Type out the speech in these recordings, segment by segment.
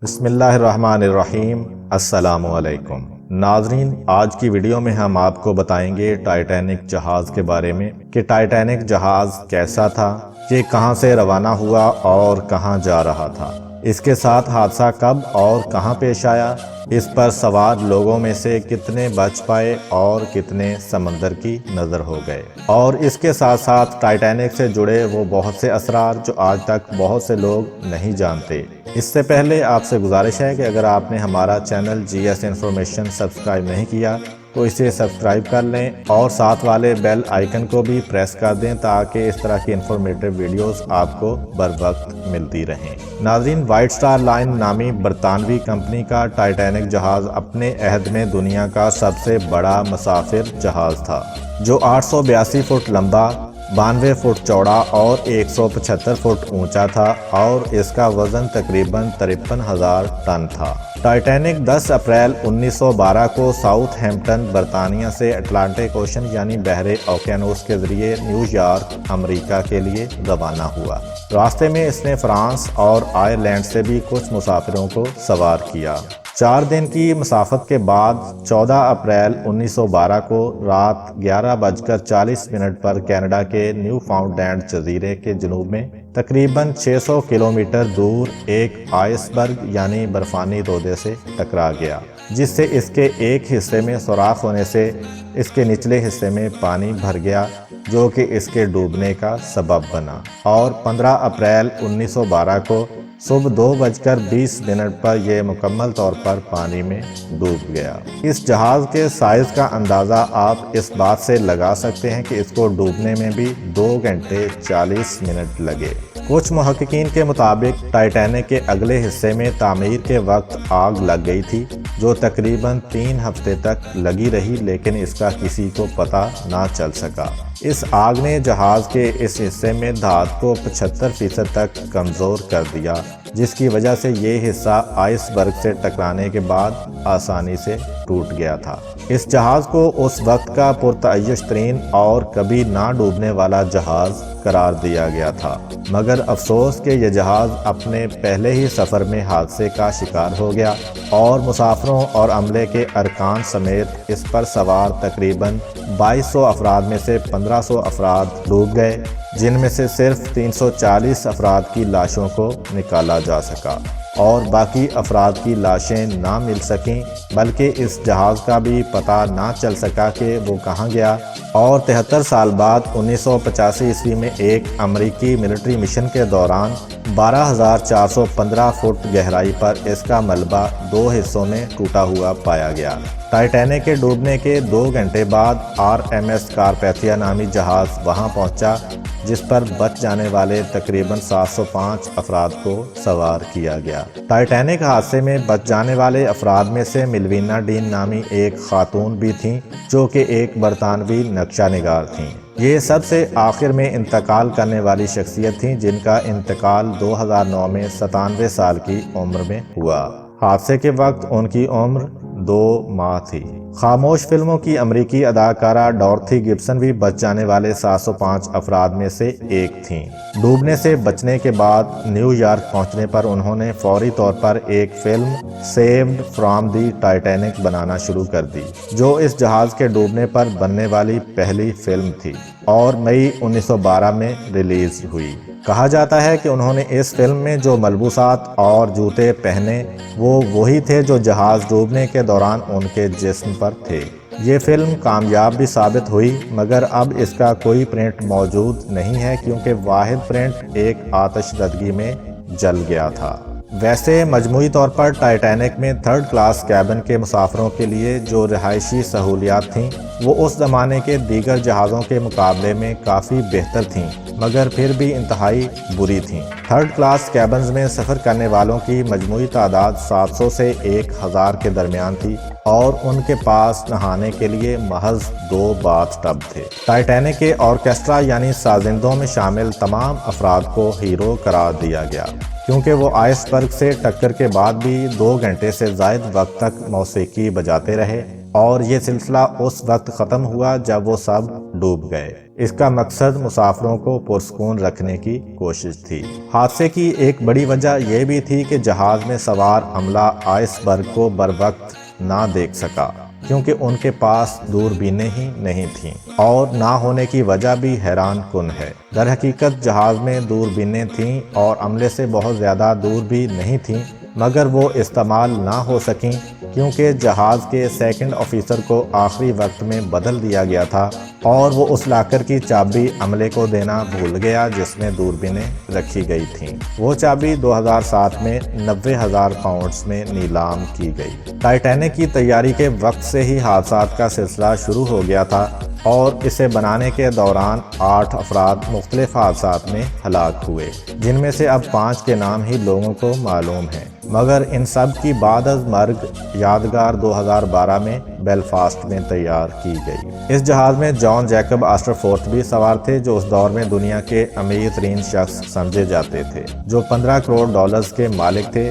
بسم اللہ الرحمن الرحیم۔ السلام علیکم ناظرین، آج کی ویڈیو میں ہم آپ کو بتائیں گے ٹائٹینک جہاز کے بارے میں کہ ٹائٹینک جہاز کیسا تھا، یہ کہاں سے روانہ ہوا اور کہاں جا رہا تھا، اس کے ساتھ حادثہ کب اور کہاں پیش آیا، اس پر سوار لوگوں میں سے کتنے بچ پائے اور کتنے سمندر کی نظر ہو گئے، اور اس کے ساتھ ساتھ ٹائٹینک سے جڑے وہ بہت سے اسرار جو آج تک بہت سے لوگ نہیں جانتے۔ اس سے پہلے آپ سے گزارش ہے کہ اگر آپ نے ہمارا چینل جی ایس انفارمیشن سبسکرائب نہیں کیا تو اسے سبسکرائب کر لیں اور ساتھ والے بیل آئیکن کو بھی پریس کر دیں تاکہ اس طرح کی انفارمیٹیو ویڈیوز آپ کو بر وقت ملتی رہیں۔ ناظرین، وائٹ سٹار لائن نامی برطانوی کمپنی کا ٹائٹینک جہاز اپنے عہد میں دنیا کا سب سے بڑا مسافر جہاز تھا، جو 882 فٹ لمبا، 92 فٹ چوڑا اور 175 فٹ اونچا تھا، اور اس کا وزن تقریباً 53,000 ٹن تھا۔ ٹائٹینک 10 اپریل 1912 کو ساؤتھ ہیمپٹن برطانیہ سے اٹلانٹک اوشن یعنی بحر اوقیانوس کے ذریعے نیو یارک امریکہ کے لیے روانہ ہوا۔ راستے میں اس نے فرانس اور آئرلینڈ سے بھی کچھ مسافروں کو سوار کیا۔ 4 دن کی مسافت کے بعد 14 اپریل 1912 کو رات 11:40 پر کینیڈا کے نیو فاؤنڈ لینڈ جزیرے کے جنوب میں تقریباً 600 کلومیٹر دور ایک آئس برگ یعنی برفانی تودے سے ٹکرا گیا، جس سے اس کے ایک حصے میں سوراخ ہونے سے اس کے نچلے حصے میں پانی بھر گیا، جو کہ اس کے ڈوبنے کا سبب بنا، اور 15 اپریل 1912 کو صبح 2:20 پر یہ مکمل طور پر پانی میں ڈوب گیا۔ اس جہاز کے سائز کا اندازہ آپ اس بات سے لگا سکتے ہیں کہ اس کو ڈوبنے میں بھی 2 گھنٹے 40 منٹ لگے۔ کچھ محققین کے مطابق ٹائٹینک کے اگلے حصے میں تعمیر کے وقت آگ لگ گئی تھی، جو تقریباً 3 ہفتے تک لگی رہی، لیکن اس کا کسی کو پتہ نہ چل سکا۔ اس آگ نے جہاز کے اس حصے میں دھات کو 75% تک کمزور کر دیا، جس کی وجہ سے یہ حصہ آئس برگ سے ٹکرانے کے بعد آسانی سے ٹوٹ گیا تھا۔ اس جہاز کو اس وقت کا پرتعیش ترین اور کبھی نہ ڈوبنے والا جہاز قرار دیا گیا تھا، مگر افسوس کہ یہ جہاز اپنے پہلے ہی سفر میں حادثے کا شکار ہو گیا، اور مسافروں اور عملے کے ارکان سمیت اس پر سوار تقریباً 2200 افراد میں سے 1500 افراد ڈوب گئے، جن میں سے صرف 340 افراد کی لاشوں کو نکالا جا سکا، اور باقی افراد کی لاشیں نہ مل سکیں، بلکہ اس جہاز کا بھی پتہ نہ چل سکا کہ وہ کہاں گیا، اور 73 سال بعد 1985 میں ایک امریکی ملٹری مشن کے دوران 12,415 فٹ گہرائی پر اس کا ملبہ 2 حصوں میں ٹوٹا ہوا پایا گیا۔ ٹائٹینک کے ڈوبنے کے 2 گھنٹے بعد RMS کارپیتھیا نامی جہاز وہاں پہنچا، جس پر بچ جانے والے تقریباً 705 افراد کو سوار کیا گیا۔ ٹائٹینک حادثے میں بچ جانے والے افراد میں سے ملوینا ڈین نامی ایک خاتون بھی تھیں، جو کہ ایک برطانوی نقشہ نگار تھیں۔ یہ سب سے آخر میں انتقال کرنے والی شخصیت تھیں، جن کا انتقال 2009 میں 97 سال کی عمر میں ہوا۔ حادثے کے وقت ان کی عمر 2 ماہ تھی۔ خاموش فلموں کی امریکی اداکارہ ڈورتھی گبسن بھی بچ جانے والے 705 افراد میں سے ایک تھیں۔ ڈوبنے سے بچنے کے بعد نیو یارک پہنچنے پر انہوں نے فوری طور پر ایک film saved from the Titanic بنانا شروع کر دی، جو اس جہاز کے ڈوبنے پر بننے والی پہلی فلم تھی، اور مئی 1912 میں ریلیز ہوئی۔ کہا جاتا ہے کہ انہوں نے اس فلم میں جو ملبوسات اور جوتے پہنے وہ وہی تھے جو جہاز ڈوبنے کے دوران ان کے جسم پر تھے۔ یہ فلم کامیاب بھی ثابت ہوئی، مگر اب اس کا کوئی پرنٹ موجود نہیں ہے، کیونکہ واحد پرنٹ ایک آتش زدگی میں جل گیا تھا۔ ویسے مجموعی طور پر ٹائٹینک میں 3rd کلاس کیبن کے مسافروں کے لیے جو رہائشی سہولیات تھیں وہ اس زمانے کے دیگر جہازوں کے مقابلے میں کافی بہتر تھیں، مگر پھر بھی انتہائی بری تھیں۔ 3rd کلاس کیبنز میں سفر کرنے والوں کی مجموعی تعداد 700 سے 1000 کے درمیان تھی، اور ان کے پاس نہانے کے لیے محض 2 باتھ ٹب تھے۔ ٹائٹینک کے آرکیسٹرا یعنی سازندوں میں شامل تمام افراد کو ہیرو قرار دیا گیا، کیونکہ وہ آئس برگ سے ٹکر کے بعد بھی 2 گھنٹے سے زائد وقت تک موسیقی بجاتے رہے، اور یہ سلسلہ اس وقت ختم ہوا جب وہ سب ڈوب گئے۔ اس کا مقصد مسافروں کو پرسکون رکھنے کی کوشش تھی۔ حادثے کی ایک بڑی وجہ یہ بھی تھی کہ جہاز میں سوار عملہ آئس برگ کو بروقت نہ دیکھ سکا، کیونکہ ان کے پاس دوربینیں ہی نہیں تھیں، اور نہ ہونے کی وجہ بھی حیران کن ہے۔ در حقیقت جہاز میں دوربینیں تھیں اور عملے سے بہت زیادہ دور بھی نہیں تھیں، مگر وہ استعمال نہ ہو سکیں کیونکہ جہاز کے سیکنڈ آفیسر کو آخری وقت میں بدل دیا گیا تھا اور وہ اس لاکر کی چابی عملے کو دینا بھول گیا جس میں دوربینیں رکھی گئی تھیں۔ وہ چابی 2007 میں 90,000 پاؤنڈز میں نیلام کی گئی۔ ٹائٹینک کی تیاری کے وقت سے ہی حادثات کا سلسلہ شروع ہو گیا تھا اور اسے بنانے کے دوران 8 افراد مختلف حادثات میں ہلاک ہوئے، جن میں سے اب 5 کے نام ہی لوگوں کو معلوم ہیں، مگر ان سب کی بعد از مرگ یادگار 2012 میں بیلفاسٹ میں تیار کی گئی۔ اس جہاز میں جان جیکب آسٹر فورتھ بھی سوار تھے، جو اس دور میں دنیا کے امیر ترین شخص سمجھے جاتے تھے، جو 15 کروڑ ڈالرز کے مالک تھے،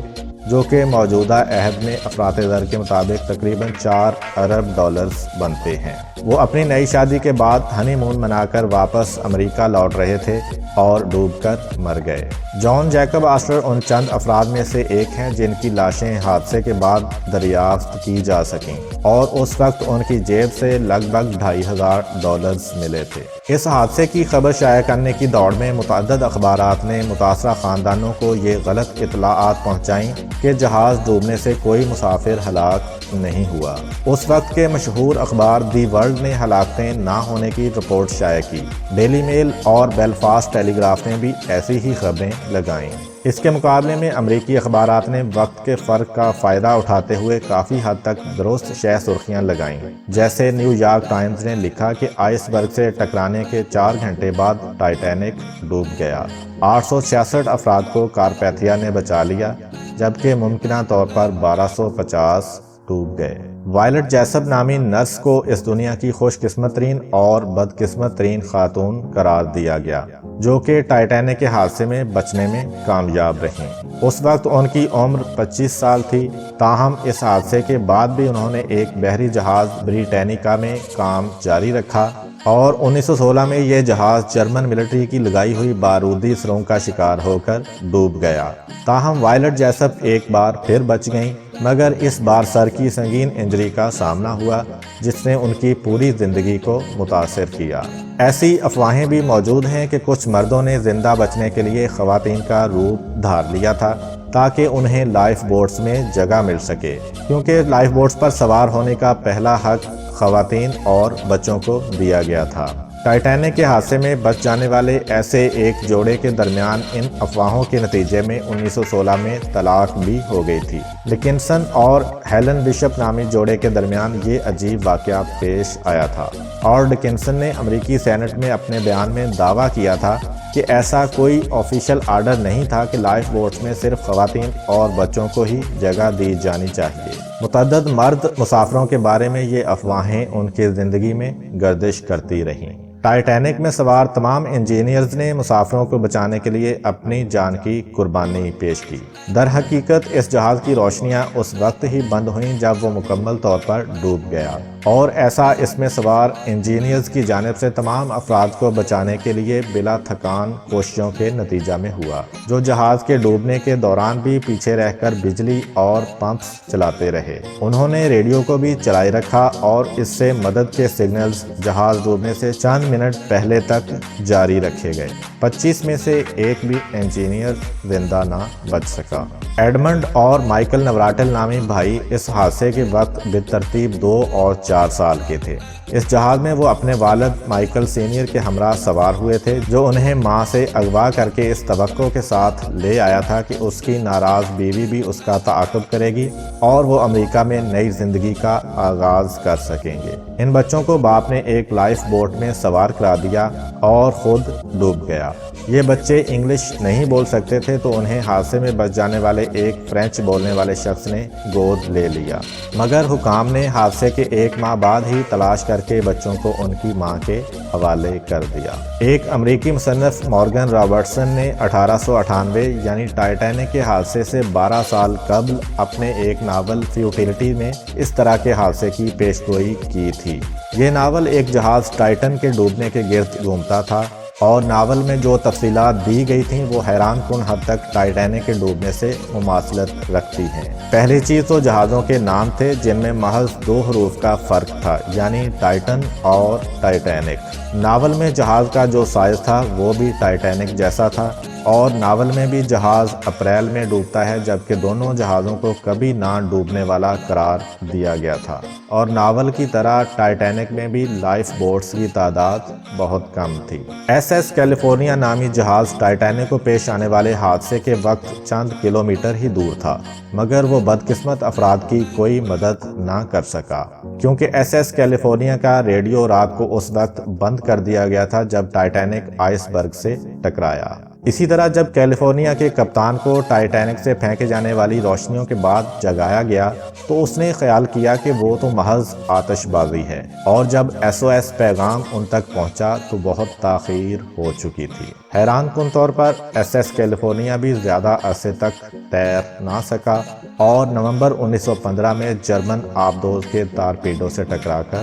جو کہ موجودہ عہد میں افراط زر کے مطابق تقریباً 4 ارب ڈالرز بنتے ہیں۔ وہ اپنی نئی شادی کے بعد ہنی مون منا کر واپس امریکہ لوٹ رہے تھے اور ڈوب کر مر گئے۔ جان جیکب آسٹر ان چند افراد میں سے ایک ہیں جن کی لاشیں حادثے کے بعد دریافت کی جا سکیں، اور اس وقت ان کی جیب سے لگ بھگ 2,500 ڈالرز ملے تھے۔ اس حادثے کی خبر شائع کرنے کی دوڑ میں متعدد اخبارات نے متاثرہ خاندانوں کو یہ غلط اطلاعات پہنچائیں کہ جہاز ڈوبنے سے کوئی مسافر ہلاک نہیں ہوا۔ اس وقت کے مشہور اخبار دی ورلڈ نے ہلاکتیں نہ ہونے کی رپورٹ شائع کی۔ ڈیلی میل اور بیلفاسٹ ٹیلی گراف نے بھی ایسی ہی خبریں لگائیں۔ اس کے مقابلے میں امریکی اخبارات نے وقت کے فرق کا فائدہ اٹھاتے ہوئے کافی حد تک درست شہ سرخیاں لگائیں، جیسے نیو یارک ٹائمز نے لکھا کہ آئس برگ سے ٹکرانے کے 4 گھنٹے بعد ٹائٹینک ڈوب گیا۔ 866 افراد کو کارپیتھیا نے بچا لیا، جبکہ ممکنہ طور پر 1250 ڈوب گئے۔ وائلٹ جیسب نامی نرس کو اس دنیا کی خوش قسمت ترین اور بدقسمت ترین خاتون قرار دیا گیا، جو کہ ٹائٹینک کے حادثے میں بچنے میں کامیاب رہیں۔ اس وقت ان کی عمر 25 سال تھی، تاہم اس حادثے کے بعد بھی انہوں نے ایک بحری جہاز بریٹینیکا میں کام جاری رکھا، اور 1916 میں یہ جہاز جرمن ملٹری کی لگائی ہوئی بارودی سرنگ کا شکار ہو کر ڈوب گیا۔ تاہم وائلٹ جیسب ایک بار پھر بچ گئیں، مگر اس بار سر کی سنگین انجری کا سامنا ہوا جس نے ان کی پوری زندگی کو متاثر کیا۔ ایسی افواہیں بھی موجود ہیں کہ کچھ مردوں نے زندہ بچنے کے لیے خواتین کا روپ دھار لیا تھا تاکہ انہیں لائف بوٹس میں جگہ مل سکے، کیونکہ لائف بوٹس پر سوار ہونے کا پہلا حق خواتین اور بچوں کو دیا گیا تھا۔ ٹائٹینک کے حادثے میں بچ جانے والے ایسے ایک جوڑے کے درمیان ان افواہوں کے نتیجے میں 1916 میں طلاق بھی ہو گئی تھی۔ ڈکنسن اور ہیلن بشپ نامی جوڑے کے درمیان یہ عجیب واقعہ پیش آیا تھا، اور ڈکنسن نے امریکی سینٹ میں اپنے بیان میں دعویٰ کیا تھا کہ ایسا کوئی آفیشل آرڈر نہیں تھا کہ لائف بوٹس میں صرف خواتین اور بچوں کو ہی جگہ دی جانی چاہیے۔ متعدد مرد مسافروں کے بارے میں یہ افواہیں ان کی زندگی میں گردش کرتی رہیں۔ ٹائٹینک میں سوار تمام انجینئرز نے مسافروں کو بچانے کے لیے اپنی جان کی قربانی پیش کی۔ در حقیقت اس جہاز کی روشنیاں اس وقت ہی بند ہوئیں جب وہ مکمل طور پر ڈوب گیا، اور ایسا اس میں سوار انجینئرز کی جانب سے تمام افراد کو بچانے کے لیے بلا تھکان کوششوں کے نتیجہ میں ہوا، جو جہاز کے ڈوبنے کے دوران بھی پیچھے رہ کر بجلی اور پمپس چلاتے رہے۔ انہوں نے ریڈیو کو بھی چلائے رکھا اور اس سے مدد کے سگنلز جہاز ڈوبنے سے چند منٹ پہلے تک جاری رکھے گئے۔ 25 میں سے ایک بھی انجینئر زندہ نہ بچ سکا۔ ایڈمنڈ اور مائیکل نوراٹل نامی بھائی اس حادثے کے وقت بالترتیب 2 اور 4 سال کے تھے۔ اس جہاز میں وہ اپنے والد مائیکل سینئر کے ہمراہ سوار ہوئے تھے، جو انہیں ماں سے اغوا کر کے اس توقع کے ساتھ لے آیا تھا کہ اس کی ناراض بیوی بھی اس کا تعاقب کرے گی اور وہ امریکہ میں نئی زندگی کا آغاز کر سکیں گے۔ ان بچوں کو باپ نے ایک لائف بوٹ میں سوار کرا دیا اور خود ڈوب گیا۔ یہ بچے انگلش نہیں بول سکتے تھے، تو انہیں حادثے میں بچ جانے والے ایک فرینچ بولنے والے شخص نے گود لے لیا، مگر حکام نے حادثے کے 1 ماہ ماہ بعد ہی تلاش کر کے بچوں کو ان کی ماں کے حوالے کر دیا۔ ایک امریکی مصنف مورگن رابرٹسن نے 1898 یعنی ٹائٹینک کے حادثے سے 12 سال قبل اپنے ایک ناول فیوٹیلٹی میں اس طرح کے حادثے کی پیشگوئی کی تھی۔ یہ ناول ایک جہاز ٹائٹن کے ڈوبنے کے گرد گھومتا تھا اور ناول میں جو تفصیلات دی گئی تھیں وہ حیران کن حد تک ٹائٹینک کے ڈوبنے سے مماثلت رکھتی ہیں۔ پہلی چیز تو جہازوں کے نام تھے جن میں محض 2 حروف کا فرق تھا، یعنی ٹائٹن اور ٹائٹینک۔ ناول میں جہاز کا جو سائز تھا وہ بھی ٹائٹینک جیسا تھا، اور ناول میں بھی جہاز اپریل میں ڈوبتا ہے جبکہ دونوں جہازوں کو کبھی نہ ڈوبنے والا قرار دیا گیا تھا، اور ناول کی طرح ٹائٹینک میں بھی لائف بوٹس کی تعداد بہت کم تھی۔ ایس ایس کیلیفورنیا نامی جہاز ٹائٹینک کو پیش آنے والے حادثے کے وقت چند کلومیٹر ہی دور تھا، مگر وہ بدقسمت افراد کی کوئی مدد نہ کر سکا، کیونکہ ایس ایس کیلیفورنیا کا ریڈیو رات کو اس وقت بند کر دیا گیا تھا جب ٹائٹینک آئس برگ سے ٹکرایا۔ اسی طرح جب کیلیفورنیا کے کپتان کو ٹائٹینک سے پھینکے جانے والی روشنیوں کے بعد جگایا گیا تو اس نے خیال کیا کہ وہ تو محض آتش بازی ہے، اور جب ایس او ایس پیغام ان تک پہنچا تو بہت تاخیر ہو چکی تھی۔ حیران کن طور پر ایس ایس کیلیفورنیا بھی زیادہ عرصے تک تیر نہ سکا اور نومبر 1915 میں جرمن آبدوز کے تارپیڈو سے ٹکرا کر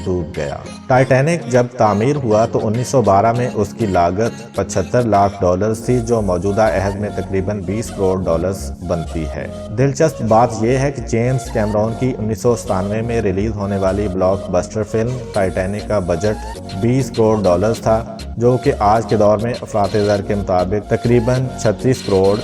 ڈوب گیا۔ ٹائٹینک جب تعمیر ہوا تو 1912 میں اس کی لاگت $75 لاکھ تھی، جو موجودہ عہد میں تقریباً $20 کروڑ بنتی ہے۔ دلچسپ بات یہ ہے کہ جیمز کیمرون کی 1997 میں ریلیز ہونے والی بلاک بسٹر فلم ٹائٹینک کا بجٹ $20 کروڑ تھا، جو کہ آج کے دور میں افراط زر کے مطابق تقریباً $36 کروڑ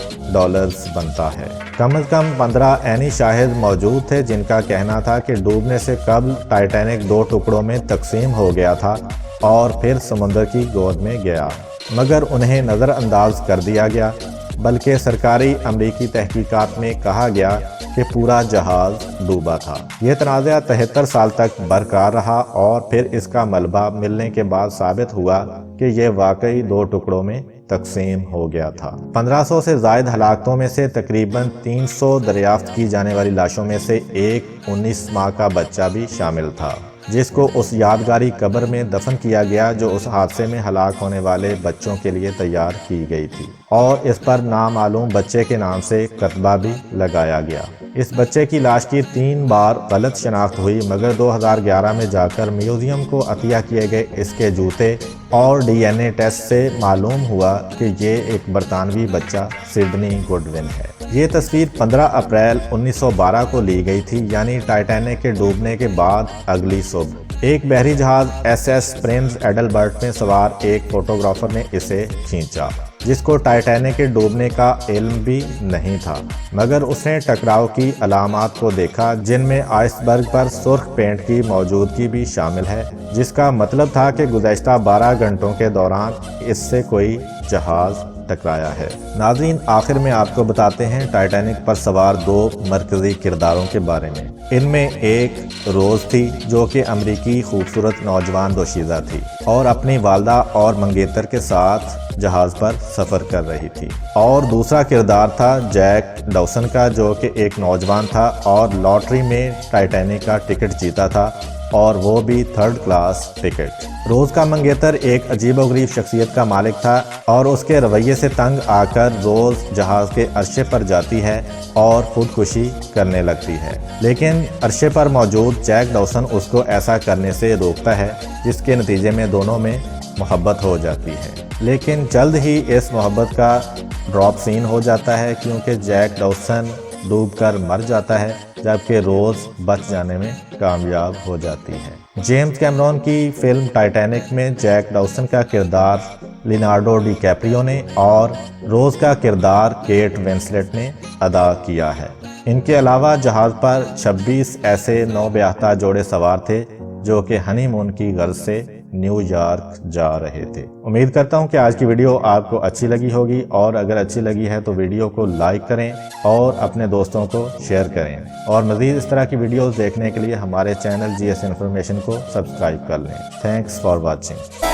بنتا ہے۔ کم از کم 15 عینی شاہد موجود تھے جن کا کہنا تھا کہ ڈوبنے سے قبل ٹائٹینک 2 ٹکڑوں میں تقسیم ہو گیا تھا اور پھر سمندر کی گود میں گیا، مگر انہیں نظر انداز کر دیا گیا، بلکہ سرکاری امریکی تحقیقات میں کہا گیا کہ پورا جہاز ڈوبا تھا۔ یہ تنازع 73 سال تک برقرار رہا اور پھر اس کا ملبہ ملنے کے بعد ثابت ہوا کہ یہ واقعی 2 ٹکڑوں میں تقسیم ہو گیا تھا۔ 1500 سے زائد ہلاکتوں میں سے تقریباً 300 دریافت کی جانے والی لاشوں میں سے ایک 19 ماہ کا بچہ بھی شامل تھا، جس کو اس یادگاری قبر میں دفن کیا گیا جو اس حادثے میں ہلاک ہونے والے بچوں کے لیے تیار کی گئی تھی، اور اس پر نامعلوم بچے کے نام سے کتبہ بھی لگایا گیا۔ اس بچے کی لاش کی 3 بار غلط شناخت ہوئی، مگر 2011 میں جا کر میوزیم کو عطیہ کیے گئے اس کے جوتے اور ڈی این اے ٹیسٹ سے معلوم ہوا کہ یہ ایک برطانوی بچہ سڈنی گڈون ہے۔ یہ تصویر 15 اپریل 1912 کو لی گئی تھی، یعنی ٹائٹینک کے ڈوبنے کے بعد اگلی صبح۔ ایک بحری جہاز ایس ایس پرنس ایڈلبرٹ میں سوار ایک فوٹوگرافر نے اسے کھینچا، جس کو ٹائٹینک کے ڈوبنے کا علم بھی نہیں تھا، مگر اس نے ٹکراؤ کی علامات کو دیکھا جن میں آئس برگ پر سرخ پینٹ کی موجودگی بھی شامل ہے، جس کا مطلب تھا کہ گزشتہ 12 گھنٹوں کے دوران اس سے کوئی جہاز ٹکرایا ہے۔ ناظرین، آخر میں آپ کو بتاتے ہیں ٹائٹینک پر سوار 2 مرکزی کرداروں کے بارے میں۔ ان میں ایک روز تھی جو کہ امریکی خوبصورت نوجوان دوشیزہ تھی اور اپنی والدہ اور منگیتر کے ساتھ جہاز پر سفر کر رہی تھی، اور دوسرا کردار تھا جیک ڈاوسن کا جو کہ ایک نوجوان تھا اور لاٹری میں ٹائٹینک کا ٹکٹ جیتا تھا، اور وہ بھی 3rd کلاس ٹکٹ۔ روز کا منگیتر ایک عجیب و غریب شخصیت کا مالک تھا اور اس کے رویے سے تنگ آ کر روز جہاز کے عرشے پر جاتی ہے اور خودکشی کرنے لگتی ہے، لیکن عرشے پر موجود جیک ڈاوسن اس کو ایسا کرنے سے روکتا ہے، جس کے نتیجے میں دونوں میں محبت ہو جاتی ہے۔ لیکن جلد ہی اس محبت کا ڈراپ سین ہو جاتا ہے کیونکہ جیک ڈاوسن ڈوب کر مر جاتا ہے جبکہ روز بچ جانے میں کامیاب ہو جاتی ہے۔ جیمز کیمرون کی فلم ٹائٹینک میں جیک ڈاوسن کا کردار لینارڈو ڈی کیپریو نے اور روز کا کردار کیٹ وینسلیٹ نے ادا کیا ہے۔ ان کے علاوہ جہاز پر 26 ایسے نوبیاہتا جوڑے سوار تھے جو کہ ہنی مون کی غرض سے نیو یارک جا رہے تھے۔ امید کرتا ہوں کہ آج کی ویڈیو آپ کو اچھی لگی ہوگی، اور اگر اچھی لگی ہے تو ویڈیو کو لائک کریں اور اپنے دوستوں کو شیئر کریں، اور مزید اس طرح کی ویڈیوز دیکھنے کے لیے ہمارے چینل جی ایس انفارمیشن کو سبسکرائب کر لیں۔ Thanks for watching.